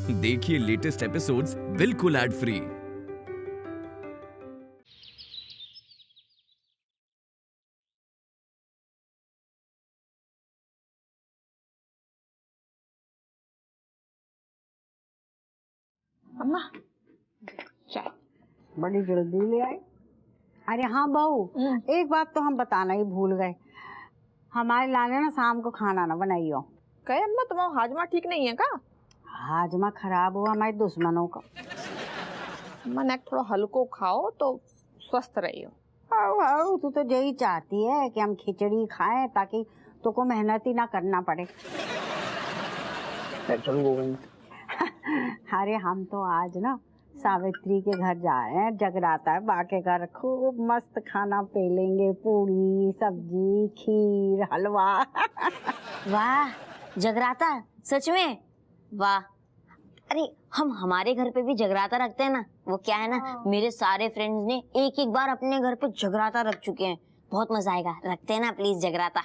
देखिए latest episodes बिल्कुल ad free. अम्मा चाय बड़ी जल्दी ले आई। अरे हाँ बहू, एक बात तो हम बताना ही भूल गए, हमारे लाने ना शाम को खाना ना बनाइयो। कहे अम्मा तुम्हारा हाजमा ठीक नहीं है का? हाजमा खराब हुआ हमारे दुश्मनों का। अम्मा नेक थोड़ा हल्को खाओ तो स्वस्थ रहियो। आओ आओ, तू तो यही चाहती है कि हम खिचड़ी खाएं ताकि तुमको मेहनत ही ना करना पड़े। अरे हम तो आज ना सावित्री के घर जा रहे हैं, जगराता है, बा के घर खूब मस्त खाना पेलेंगे, पूरी सब्जी खीर हलवा। वाह, जगराता सच में वाह। अरे हम हमारे घर पे भी जगराता रखते हैं ना। वो क्या है ना, मेरे सारे फ्रेंड्स ने एक एक बार अपने घर पे जगराता रख चुके हैं। बहुत मजा आएगा, रखते हैं ना प्लीज जगराता।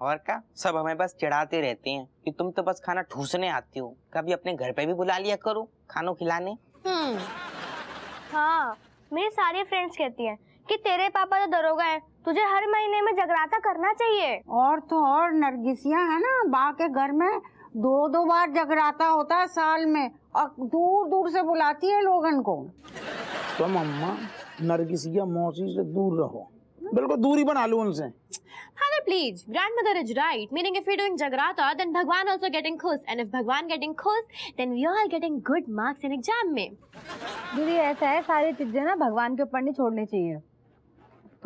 और क्या, सब हमें बस चिढ़ाते रहते हैं कि तुम तो बस खाना ठूसने आती हो, कभी अपने घर पे भी बुला लिया करो खानों खिलाने। हाँ, मेरी सारी फ्रेंड्स कहती हैं कि तेरे पापा तो दरोगा है, तुझे हर महीने में जगराता करना चाहिए। और तो और नरगिसिया है ना, बा के घर में 2-2 बार जगराता होता है साल में, और दूर दूर से बुलाती है लोगन को। तो मम्मा नरगिसिया मौसी से दूर रहो, बिल्कुल दूरी बना लो उनसे। Father, please. Grandmother is right. Meaning, if we're doing Jagrata, then Bhagwan also getting खुश, and if Bhagwan getting खुश, then we all getting good marks in exam में। दीदी ऐसा है, सारी चीजें ना भगवान के ऊपर नहीं छोड़नी चाहिए।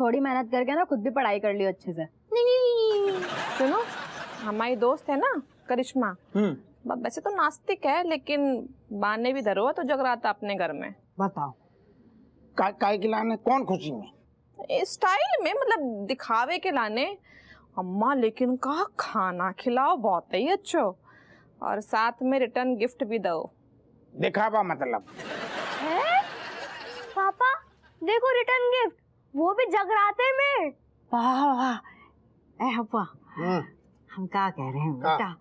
थोड़ी मेहनत करके ना खुद भी पढ़ाई कर लियो अच्छे से। नहीं सुनो, हमारी दोस्त है ना करिश्मा, वैसे तो नास्तिक है लेकिन बाने भी धरो तो जगराता अपने घर में। बताओ काय खिलाने, कौन खुशी में? स्टाइल में, मतलब दिखावे के लाने। अम्मा लेकिन का खाना खिलाओ बहुत ही अच्छा, और साथ में रिटर्न गिफ्ट भी दो। दिखावा मतलब है? पापा देखो रिटर्न गिफ्ट, वो भी जगराते में। वाह वाह, ए हप्पा, हम क्या कह रहे हैं बेटा,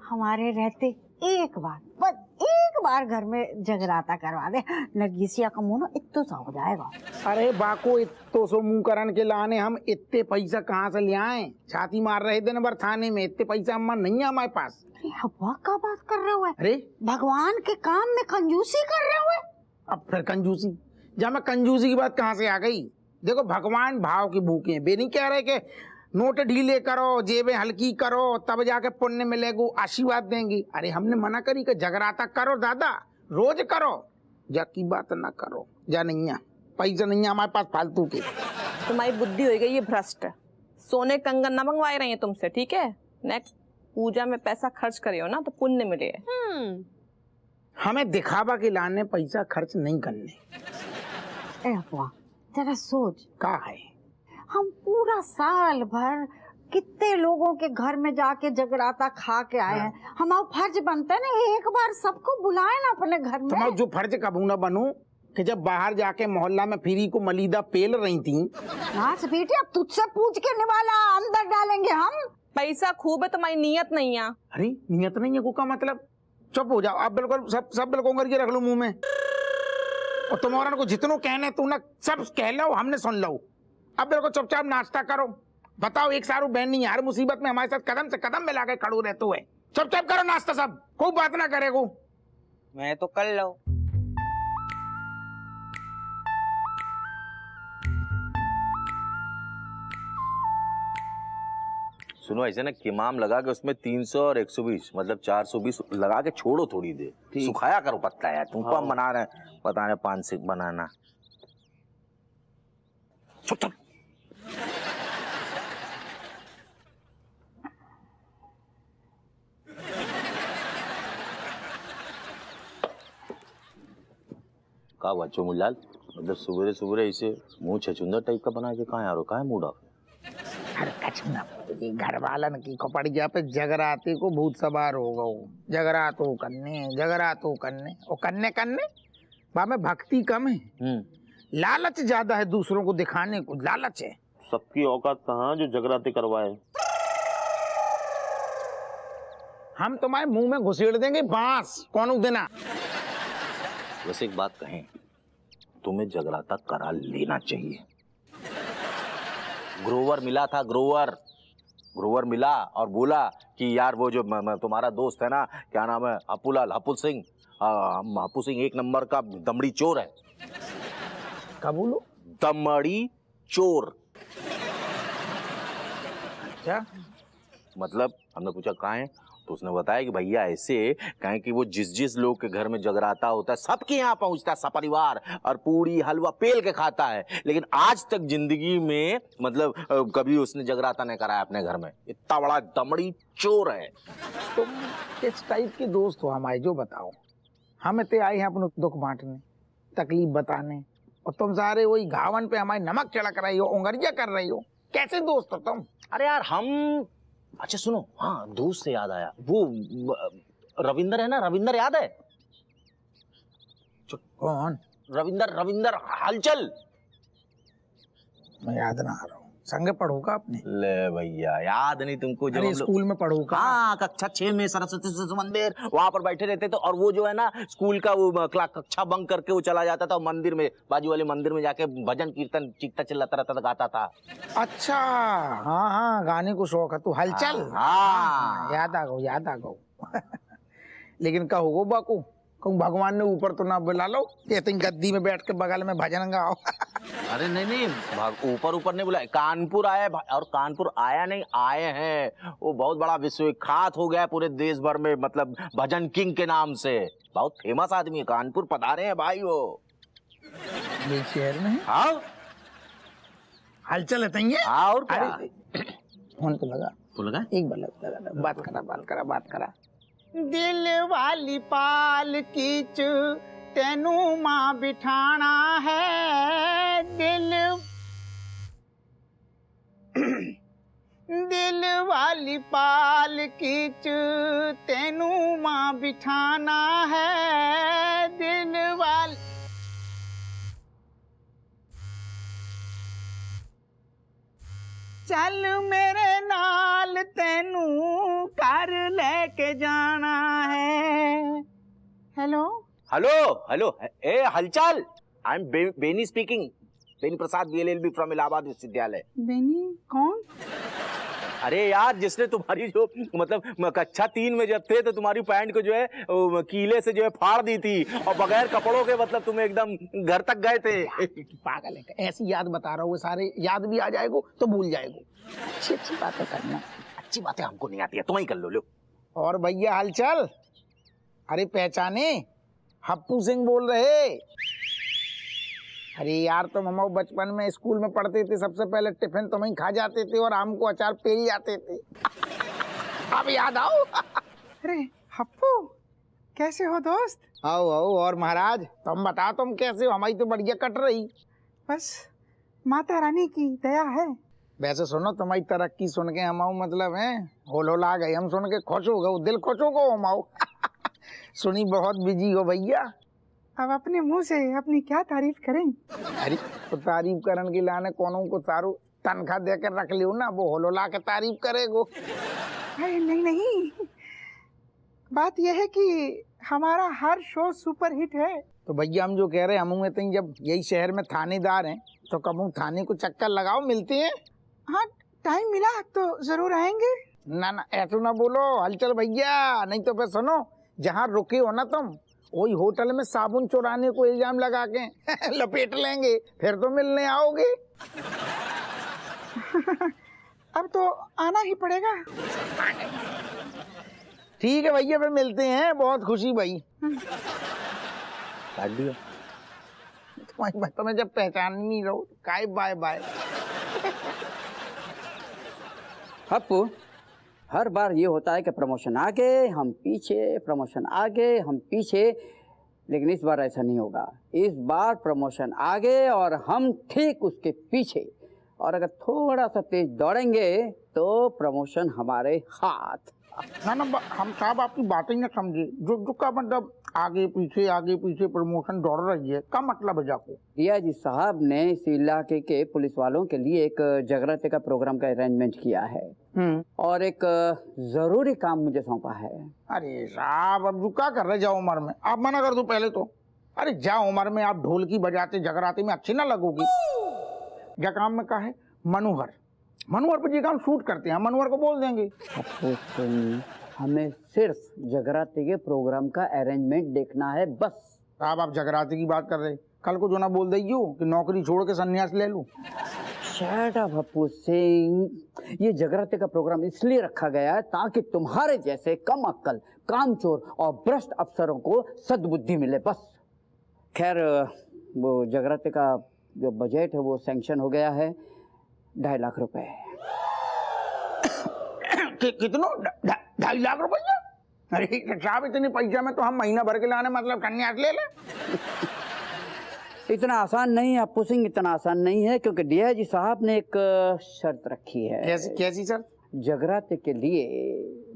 हमारे रहते एक बार, बस एक बार घर में जगराता करवा दे, नरगिसिया का मुंह ना इत्तो सा हो जाएगा। अरे बाको इत्तो सो मुंह करन के लाने हम इतने पैसा कहाँ से ले आए? छाती मार रहे दिन भर थाने में, इतने पैसा अम्मा नहीं है हमारे पास। अरे हब्बा का बात कर रहे हो? अरे भगवान के काम में कंजूसी कर रहे हो? अब फिर कंजूसी, जब मैं कंजूसी की बात कहाँ से आ गई? देखो भगवान भाव के भूखे हैं, वे नहीं कह रहे कि नोट ढीले करो, जेबें हल्की करो, तब जाके पुण्य मिलेगा, आशीर्वाद देंगी। अरे हमने मना करी कि जगराता करो दादा, रोज करो, जा की बात ना करो, जा नहीं है पैसा नहीं है हमारे पास फालतू के। तुम्हारी बुद्धि हो गई ये भ्रष्ट, सोने कंगन न मंगवाए रही है तुमसे, ठीक है? नेक्स्ट पूजा में पैसा खर्च करियो ना तो पुण्य मिले। हमें दिखावा के लाने पैसा खर्च नहीं करने। ए हब्बा जरा सोच, का है हम पूरा साल भर कितने लोगों के घर में जाके जगराता खा के आए हैं, हमारा फर्ज बनता है ना एक बार सबको बुलाए ना अपने घर में। तो जो फर्ज कबू न बनूं कि जब बाहर जाके मोहल्ला में फ्री को मलीदा पेल रही थी। नाच बेटी, अब तुझसे पूछ के निवाला अंदर डालेंगे हम। पैसा खूब है, तुम्हारी नियत नहीं है। अरे नियत नहीं है को का मतलब? चुप हो जाओ, अब बिल्कुल सब बिल्कुल करके रख लो मुंह में, और तुम्हारा को जितनों कहने तू ना सब कह लो, हमने सुन लो। अब बिल्कुल चुपचाप नाश्ता करो। बताओ एक सारू बहन नहीं, हर मुसीबत में हमारे साथ कदम से कदम मिला के खड़ू रहते हुए। चुपचाप करो नाश्ता, सब कोई बात ना करेगो। मैं तो कर लो। सुनो, ऐसे ना किमाम लगा के उसमें 300 और 120 मतलब 420 लगा के छोड़ो थोड़ी देर, सुखाया करो पत्ता यार। तुमको हम बना रहे हैं, पता नहीं 5 बनाना। चुप का बच्चों मुलाल, मतलब सुबह सुबह ऐसे मुंह छचुंदर टाइप का बना के कहाँ यारो, कहाँ मूड ऑफ? अरे कछ ना, घर वालन की खोपड़िया पे जगराते को भूत सवार हो गो। जगरातो करने और करने बा में भक्ति कम है, लालच ज्यादा है, दूसरों को दिखाने को लालच है। सबकी औकात कहाँ जो जगराते करवाए। हम तुम्हारे मुंह में घुसेड़ देंगे बांस कौन देना। वैसे एक बात कहें, तुम्हें जगराता करा लेना चाहिए। ग्रोवर मिला था, ग्रोवर मिला और बोला कि यार वो जो तुम्हारा दोस्त है ना, क्या नाम है, हपुल सिंह, हपू सिंह एक नंबर का दमड़ी चोर है। क्या बोलो? दमड़ी चोर। क्या मतलब हमने पूछा कहाँ है, तो उसने बताया कि भैया ऐसे कहें कि वो जिस लोग के घर में जगराता होता है सबके यहाँ पहुंचता है सपरिवार और पूरी हलवा पेल के खाता है, लेकिन आज तक जिंदगी में मतलब कभी उसने जगराता नहीं कराया अपने घर में। इतना बड़ा दमड़ी चोर है। तुम किस टाइप के दोस्त हो हमारे, जो बताओ। हम इतने आए हैं अपने दुख बांटने, तकलीफ बताने, और तुम सारे वही घावन पे हमारे नमक छिड़क रही हो, उंगरिया कर रही हो। कैसे दोस्त हो तुम? अरे यार हम, अच्छा सुनो, हाँ दोस्त से याद आया, वो रविंदर है ना, रविंदर याद है? कौन? रविंदर हलचल। मैं याद ना आ रहा हूँ। संग पढ़ो का आपने? ले भैया याद नहीं तुमको? जब स्कूल में पढ़ो का? हाँ, कक्षा 6 में सरस्वती शिशु मंदिर, वहां पर बैठे रहते थे, और वो जो है ना स्कूल का वो कक्षा बंक करके वो चला जाता था मंदिर में, बाजू वाले मंदिर में जाके भजन कीर्तन चीखता चिल्लाता रहता था, गाता था। अच्छा, हाँ हाँ, गाने को शौक है तू, हलचल। हाँ याद आ गो लेकिन कहो वो बाकू, कहूँ भगवान ने ऊपर तो ना बुला लो, ये तुम गद्दी में बैठ के बगल में भजन गाओ। अरे नहीं, ऊपर नहीं बुलाया, कानपुर आया, और कानपुर आया नहीं, आए हैं। वो बहुत बड़ा विश्वविख्यात हो गया पूरे देश भर में, मतलब भजन किंग के नाम से, बहुत फेमस आदमी है। कानपुर पधारे हैं भाई वो। शहर में? हाँ हलचल है। हाँ, और क्या? फोन तो लगा एक बार लगा, बात करा। दिल वाली पाल कीच तेनू मां बिठाना है, दिल वाली पाल कीच तेनू मां बिठाना है, दिल वाली। चल मेरे नाल तेनू कर लेके जाना है। हेलो, ए हलचल, I am Beni speaking, Beni Prasad BLLB from Allahabad विश्वविद्यालय। बेनी कौन? अरे यार, जिसने तुम्हारी जो मतलब कक्षा 3 में जब थे तो तुम्हारी पैंट को जो है कीले से जो है फाड़ दी थी, और बगैर कपड़ों के मतलब तुम एकदम घर तक गए थे। पागल है, ऐसी याद बता रहा हूँ, सारे याद भी आ जाएगो तो भूल जाएगो। अच्छी बातें करना। अच्छी बातें हमको नहीं आती है, तुम ही कर लो। और भैया हलचल, अरे पहचाने, हप्पू सिंह बोल रहे। अरे यार, तुम हम बचपन में स्कूल में पढ़ते थे, सबसे पहले टिफिन तुम ही खा जाते थे और आम को अचार पेल जाते थे। अब याद आओ। अरे हप्पू, कैसे हो दोस्त? आओ, और महाराज तुम बताओ, तुम कैसे हो? हमारी तो बढ़िया कट रही, बस माता रानी की दया है। वैसे सुनो, तुम्हारी तरक्की सुन के हम मतलब है होला गए, हम सुन के खुश हो गए, दिल खुश हो गए हम। सुनी बहुत बिजी हो भैया। अब अपने मुंह से अपनी क्या तारीफ करें? अरे तो तारीफ करने के लाने कौनों को सारू तनख्वाह देकर रख लियो ना, वो होलोला के तारीफ करेगो। अरे नहीं, बात यह है कि हमारा हर शो सुपर हिट है। तो भैया हम जो कह रहे हैं, हम तो जब यही शहर में थानेदार हैं, तो कब थाने को चक्कर लगाओ, मिलते हैं। हाँ, टाइम मिला तो जरूर आएंगे। ना ऐसा ना बोलो हलचल भैया, नहीं तो फिर सुनो, जहाँ रुके हो ना तुम, वही होटल में साबुन चुराने को इल्जाम लगा के लपेट लेंगे, फिर तो मिलने आओगे। अब तो आना ही पड़ेगा। ठीक है भैया, फिर मिलते हैं, बहुत खुशी भाई। तुम्हें जब पहचान नहीं रहो, काय बाय बाय। हप्पू, हर बार ये होता है कि प्रमोशन आगे हम पीछे, प्रमोशन आगे हम पीछे, लेकिन इस बार ऐसा नहीं होगा। इस बार प्रमोशन आगे और हम ठीक उसके पीछे, और अगर थोड़ा सा तेज दौड़ेंगे तो प्रमोशन हमारे हाथ। ना हम साहब आपकी बातें न समझे, जो का मतलब आगे पीछे प्रमोशन दौड़ रही है, क्या मतलब है जाको? रिया जी साहब ने इस इलाके के पुलिस वालों के लिए एक जागृति का प्रोग्राम का अरेंजमेंट किया है, और एक जरूरी काम मुझे सौंपा है। अरे साहब, अब क्या कर रहे जाओ उम्र में, आप मना कर दो पहले तो। अरे जा उम्र में आप ढोलकी बजाते जगराते में अच्छी ना लगोगी। क्या काम में कहा है? मनोहर, मनोहर पर ये काम शूट करते हैं, मनोहर को बोल देंगे। हमें सिर्फ जगराते के प्रोग्राम का अरेंजमेंट देखना है बस। साहब आप जगराते की बात कर रहे, कल को जो ना बोल देगी कि नौकरी छोड़ के संन्यास ले लूं। शट अप हप्पू सिंह, ये जगराते का प्रोग्राम इसलिए रखा गया है ताकि तुम्हारे जैसे कम अक्कल, कामचोर और भ्रष्ट अफसरों को सद्बुद्धि मिले बस। खैर वो जगराते का जो बजट है वो सैंक्शन हो गया है 2.5 लाख रुपए। कितनों? 2.5 लाख रुपया? अरे साहब इतने पैसा में तो हम महीना भर के लाने मतलब संन्यास ले लें। इतना आसान नहीं है हप्पू सिंह, इतना आसान नहीं है, क्योंकि डीआईजी साहब ने एक शर्त रखी है। कैसी शर्त? जगराते के लिए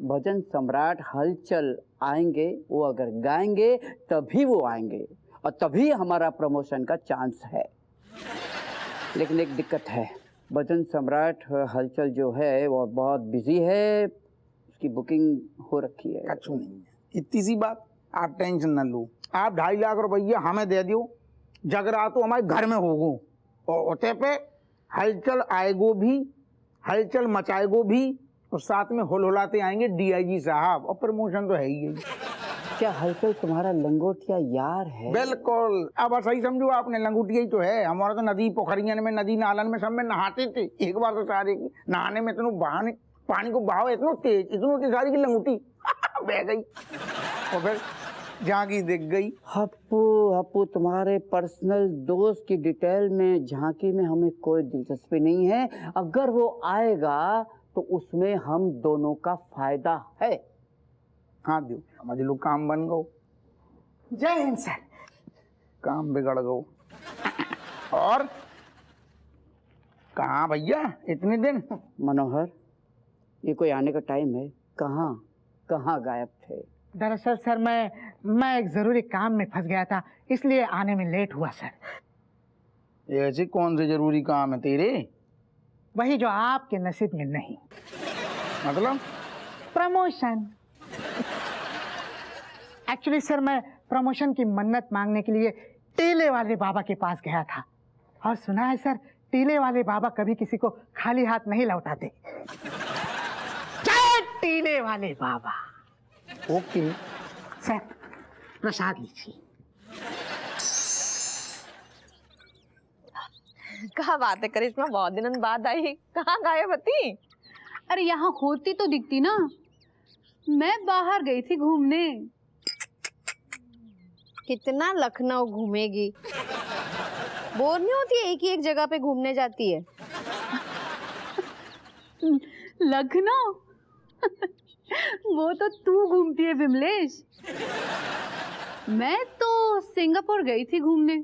भजन सम्राट हलचल आएंगे, वो अगर गाएंगे तभी वो आएंगे और तभी हमारा प्रमोशन का चांस है। लेकिन एक दिक्कत है, भजन सम्राट हलचल जो है वो बहुत बिजी है, उसकी बुकिंग हो रखी है। कछु नहीं है, इतनी सी बात, आप टेंशन न लो। आप 2.5 लाख रुपया हमें दे दियो, जगरातो हमारे घर में होगो और उते पे हलचल आएगो भी, हलचल मचाएगो भी और साथ में हुलहुलाते आएंगे डीआईजी साहब और प्रमोशन तो है ही है। क्या हलचल तुम्हारा लंगोटिया यार है? बिल्कुल, अब सही समझो आपने, लंगोटिया ही तो है। हमारा तो नदी पोखरियन में, नदी नालन में सब में नहाते थे। एक बार तो सारे नहाने में इतना बहाने पानी को बहाव इतना तेज सारी की लंगोटी बह गई और फिर झांकी दिख गई। हप्पू तुम्हारे पर्सनल दोस्त की डिटेल में झांकी में हमें कोई दिलचस्पी नहीं है। अगर वो आएगा तो उसमें हम दोनों का फायदा है। हाँ दियो, समझ लो काम बन गो। जय हिंद सर। काम बिगड़ गो। और कहाँ भैया इतने दिन? मनोहर, ये कोई आने का टाइम है? कहाँ गायब थे? दरअसल सर मैं एक जरूरी काम में फंस गया था, इसलिए आने में लेट हुआ सर। ऐसे कौन से जरूरी काम है तेरे? वही जो आपके नसीब में नहीं। मतलब? प्रमोशन। एक्चुअली सर मैं प्रमोशन की मन्नत मांगने के लिए टीले वाले बाबा के पास गया था और सुना है सर टीले वाले बाबा कभी किसी को खाली हाथ नहीं लौटाते। जय टीले वाले बाबा। ओके सर प्रसाद लीजिए। क्या बात है करिश्मा, बहुत दिनों बाद आई, कहाँ गायब थी? अरे यहाँ होती तो दिखती ना, मैं बाहर गई थी घूमने। कितना लखनऊ घूमेगी, बोर नहीं होती एक ही एक जगह पे घूमने जाती है? लखनऊ वो तो तू घूमती है विमलेश, मैं तो सिंगापुर गई थी घूमने।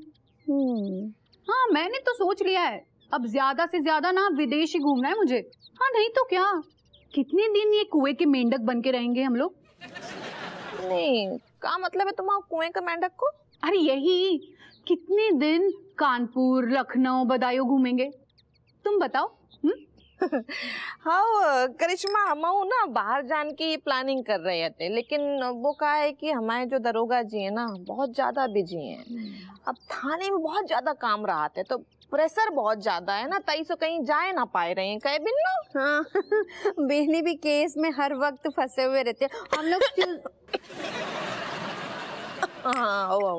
हाँ मैंने तो सोच लिया है अब ज्यादा से ज्यादा ना विदेश ही घूमना है मुझे। हाँ नहीं तो क्या, कितने दिन ये कुएं के मेंढक बन के रहेंगे हम लोग? नहीं, क्या मतलब है तुम्हारा कुएं का मेंढक को? अरे यही, कितने दिन कानपुर, लखनऊ, बदायूं घूमेंगे, तुम बताओ। हाँ करिश्मा, हम ना बाहर जाने की प्लानिंग कर रहे थे, लेकिन वो कहा है कि हमारे जो दरोगा जी है ना बहुत ज्यादा बिजी हैं। अब थाने में बहुत ज्यादा काम रहा थे तो प्रेशर बहुत ज्यादा है ना, तई से कहीं जाए ना पाए रहे हैं। कहे बिन्नो? हाँ बिजली भी केस में हर वक्त फंसे हुए रहते हैं हम लोग।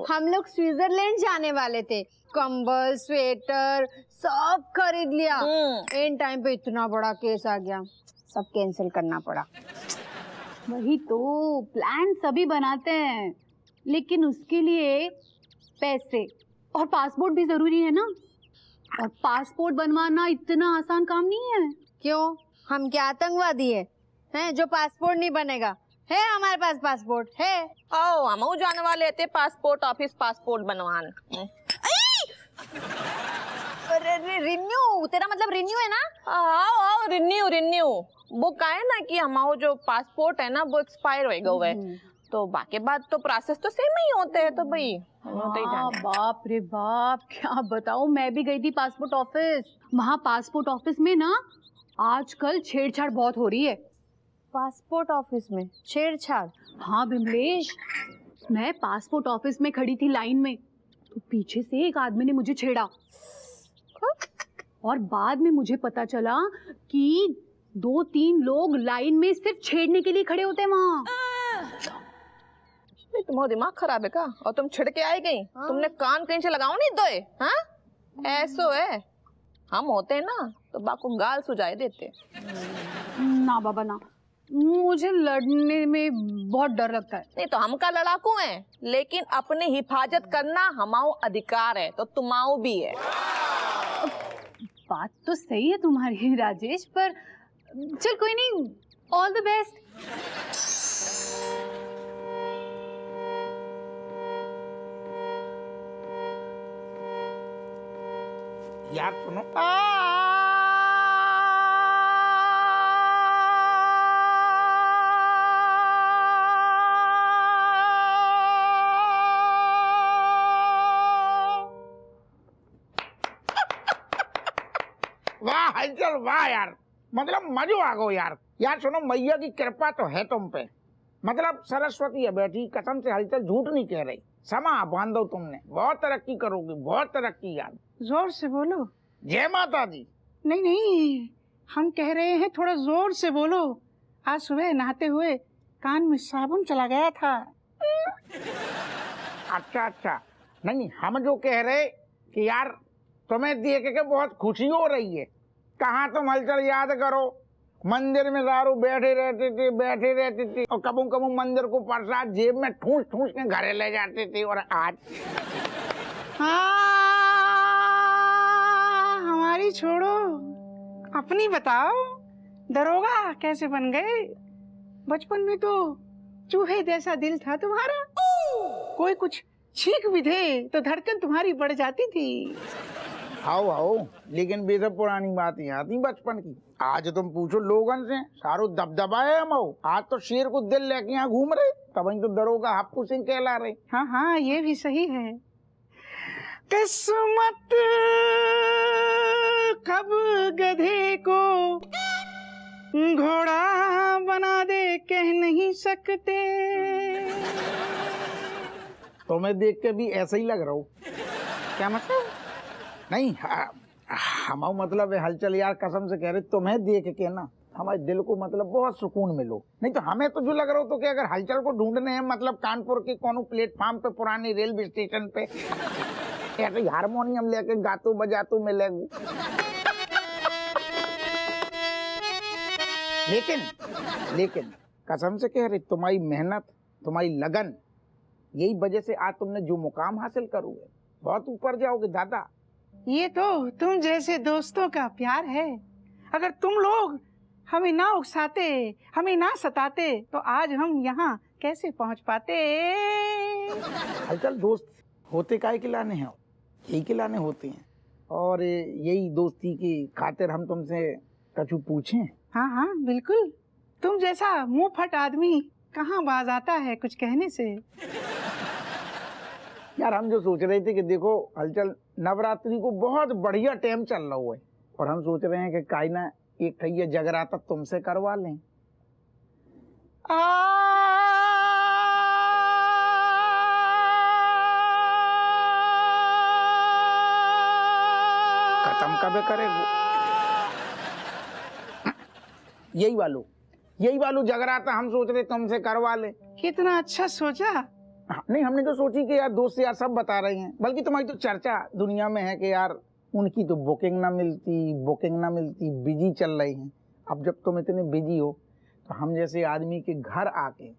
हम लोग स्विट्जरलैंड जाने वाले थे, कंबल, स्वेटर सब खरीद लिया। एंड टाइम पे इतना बड़ा केस आ गया, सब कैंसिल करना पड़ा। वही तो, प्लान सभी बनाते हैं लेकिन उसके लिए पैसे और पासपोर्ट भी जरूरी है ना, और पासपोर्ट बनवाना इतना आसान काम नहीं है। क्यों, हम क्या आतंकवादी हैं जो पासपोर्ट नहीं बनेगा? है हमारे पास पासपोर्ट है। ओ हम जाने वाले थे पासपोर्ट ऑफिस पासपोर्ट बनवान। रिन्यू, तेरा मतलब रिन्यू है ना? हाँ रिन्यू वो का है ना कि हमारा जो पासपोर्ट है ना वो एक्सपायर हो गया है, तो बाकी बात तो प्रोसेस तो सेम ही होते हैं। तो भाई बाप रे बाप, क्या बताऊं, मैं भी गई थी पासपोर्ट ऑफिस। वहाँ पासपोर्ट ऑफिस में ना आजकल छेड़छाड़ बहुत हो रही है। पासपोर्ट ऑफिस में छेड़छाड़? हाँ बिमलेश, मैं पासपोर्ट ऑफिस में खड़ी थी लाइन में, तो पीछे से एक आदमी ने मुझे छेड़ा और बाद में मुझे पता चला कि 2-3 लोग लाइन में सिर्फ छेड़ने के लिए खड़े होते हैं वहाँ। तुम्हारा दिमाग खराब है का? और तुम छिड़ के आई गई? तुमने कान कहीं से लगाओ नहीं दोए? हाँ ऐसो है, हम होते ना तो बाकू गाल सुझाए देते। ना बाबा ना, मुझे लड़ने में बहुत डर लगता है। नहीं तो हम का लड़ाकू हैं, लेकिन अपनी हिफाजत करना हमारा अधिकार है, तो तुम्हारा भी है। बात तो सही है तुम्हारी राजेश, पर चल कोई नहीं, ऑल द बेस्ट। यार सुनो, वाह हलचल वाह यार, मतलब मजो आ गो यार। यार सुनो, मैया की कृपा तो है तुम पे, मतलब सरस्वती है बैठी, कसम से हलचल झूठ नहीं कह रही। समा बांधो तुमने, बहुत तरक्की करोगी, बहुत तरक्की यार। जोर से बोलो। जय माता दी। नहीं नहीं, हम कह रहे हैं थोड़ा जोर से बोलो। आज सुबह नहाते हुए कान में साबुन चला गया था। अच्छा अच्छा, नहीं हम जो कह रहे कि यार तुम्हें देख के बहुत खुशी हो रही है। कहाँ तुम हलचल याद करो, मंदिर में दारू बैठे रहते थे और कबू कबू मंदिर को प्रसाद जेब में ठूस ठूस के घरे ले जाते थे। और आज हमारी छोड़ो, अपनी बताओ, दरोगा कैसे बन गए? बचपन में तो चूहे जैसा दिल था तुम्हारा, कोई कुछ छींक भी दे तो धड़कन तुम्हारी बढ़ जाती थी। आओ आओ, लेकिन बेशक पुरानी बात ही आती बचपन की। आज तुम पूछो लोगन से, सारो दबदबा है हम। आज तो शेर को दिल लेके यहाँ घूम रहे, तब तो दरोगा हप्पू सिंह कहला रहे। हाँ हाँ, ये भी सही है। किस्मत कब गधे को घोड़ा बना दे कह नहीं सकते। तुम्हें देख के भी ऐसा ही लग रहा हो। क्या मतलब? नहीं हम मतलब हलचल यार, कसम से कह रहे, तुम्हें देख के ना हमारे दिल को मतलब बहुत सुकून मिलो। नहीं तो हमें तो जो लग रहा हो तो कि अगर हलचल को ढूंढने हैं मतलब कानपुर के कोनो प्लेटफॉर्म पे, पुरानी रेलवे स्टेशन पे ऐसे हारमोनियम लेके गातो बजातो मिले। लेकिन कसम से कह रही, तुम्हारी मेहनत, तुम्हारी लगन, यही वजह से आज तुमने जो मुकाम हासिल करोगे, बहुत ऊपर जाओगे दादा। ये तो तुम जैसे दोस्तों का प्यार है। अगर तुम लोग हमें ना उकसाते, हमें ना सताते, तो आज हम यहाँ कैसे पहुँच पाते? हलचल दोस्त होते काहे के लाने हैं? यही के लाने होते हैं, और यही दोस्ती की खातिर हम तुमसे कछु पूछें। हाँ हाँ बिल्कुल, तुम जैसा मुंह फट आदमी कहाँ बाज आता है कुछ कहने से। यार हम जो सोच रहे थे कि देखो हलचल, नवरात्रि को बहुत बढ़िया टाइम चल रहा है, और हम सोच रहे हैं कि काई ना एक ये जगराता तुमसे करवा लें। खत्म कब करेगो? यही वालो जगराता हम सोच रहे तुमसे करवा ले। कितना अच्छा सोचा। नहीं, हमने तो सोची कि यार दोस्त यार सब बता रहे हैं, बल्कि तुम्हारी तो चर्चा दुनिया में है कि यार उनकी तो बुकिंग ना मिलती, बिजी चल रही हैं। अब जब तुम इतने बिजी हो तो हम जैसे आदमी के घर आके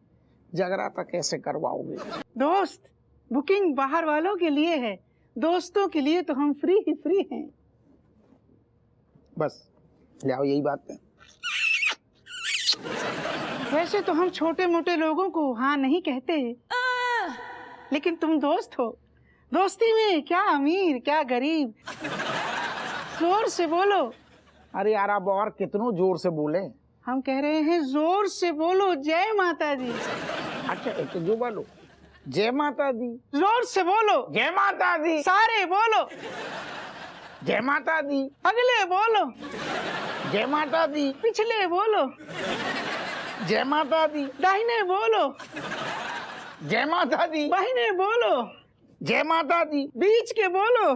जगराता कैसे करवाओगे? दोस्त, बुकिंग बाहर वालों के लिए है, दोस्तों के लिए तो हम फ्री हैं। बस ले आओ, यही बात है। वैसे तो हम छोटे मोटे लोगों को हाँ नहीं कहते, लेकिन तुम दोस्त हो। दोस्ती में क्या अमीर क्या गरीब, जोर से बोलो। अरे यार अब और कितनों जोर से बोले? हम कह रहे हैं जोर से बोलो, जय माता दी। अच्छा एक जो बोलो, जय माता दी। जोर से बोलो, जय माता दी। सारे बोलो, जय माता दी। अगले बोलो, जय माता दी। पिछले बोलो, जय माता दी। दाहिने बोलो, जय माता दी। बहने बोलो। जय माता दी। बीच के बोलो।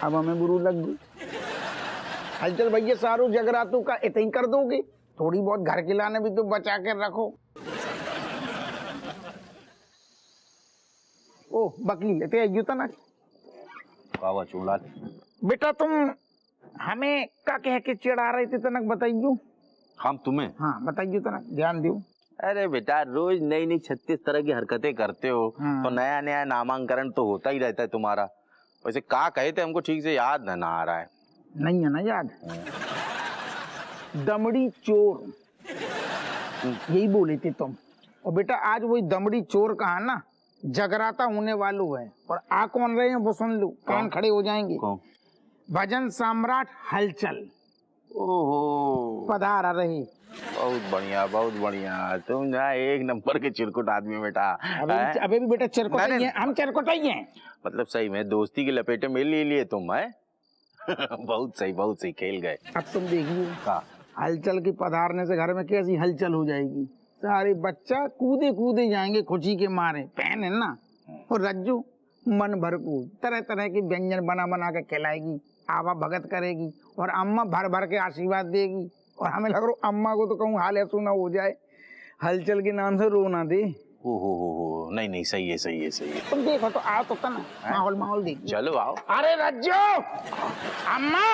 अब हमें बुरू लग गई। हलचल भैया सारू जगरातू का इतना ही कर दोगे? थोड़ी बहुत घर के लाने भी तो बचा कर रखो। ओ बकली लेते आइयो तना। बाबा चूड़ा बेटा तुम हमें का कह के चिढ़ा रहे थे तनक बताइयो। हम तुम्हें? हाँ बताइयो तनक, ध्यान दो। अरे बेटा रोज नई नई 36 तरह की हरकतें करते हो। तो नया नया नामांकन तो होता ही रहता है तुम्हारा। वैसे का कहे थे हमको ठीक से याद ना आ रहा है। नहीं है ना याद? दमड़ी चोर यही बोले थे तुम। और बेटा आज वही दमड़ी चोर कहा ना जगराता होने वालों है। और आ कौन रहे हैं वो सुन लो, कान खड़े हो जाएंगे। भजन सम्राट हलचल ओहो पधार रहे। बहुत बढ़िया बहुत बढ़िया। तुम जहाँ एक नंबर के चिरकुट आदमी बेटा। अबे भी बेटा चिरकुट ही है, हम चिरकुट ही हैं। मतलब सही में दोस्ती की लपेटे में ले लिए तुम है। बहुत सही खेल गए। अब तुम देखिए हलचल के पधारने से घर में कैसी हलचल हो जाएगी। सारे बच्चा कूदे कूदे जाएंगे खुशी के मारे। पहन है ना। और रज्जू मन भर को तरह तरह के व्यंजन बना बना के खिलाएगी, आवा भगत करेगी और अम्मा भर भर के आशीर्वाद देगी। और हमें लग रहा अम्मा को तो कहूँ हाल ऐसा ना हो जाए हलचल के नाम से रो ना दे। हो नहीं सही है। तुम देखो तो आओ तो ना माहौल देख। चलो आओ। अरे रज्जू अम्मा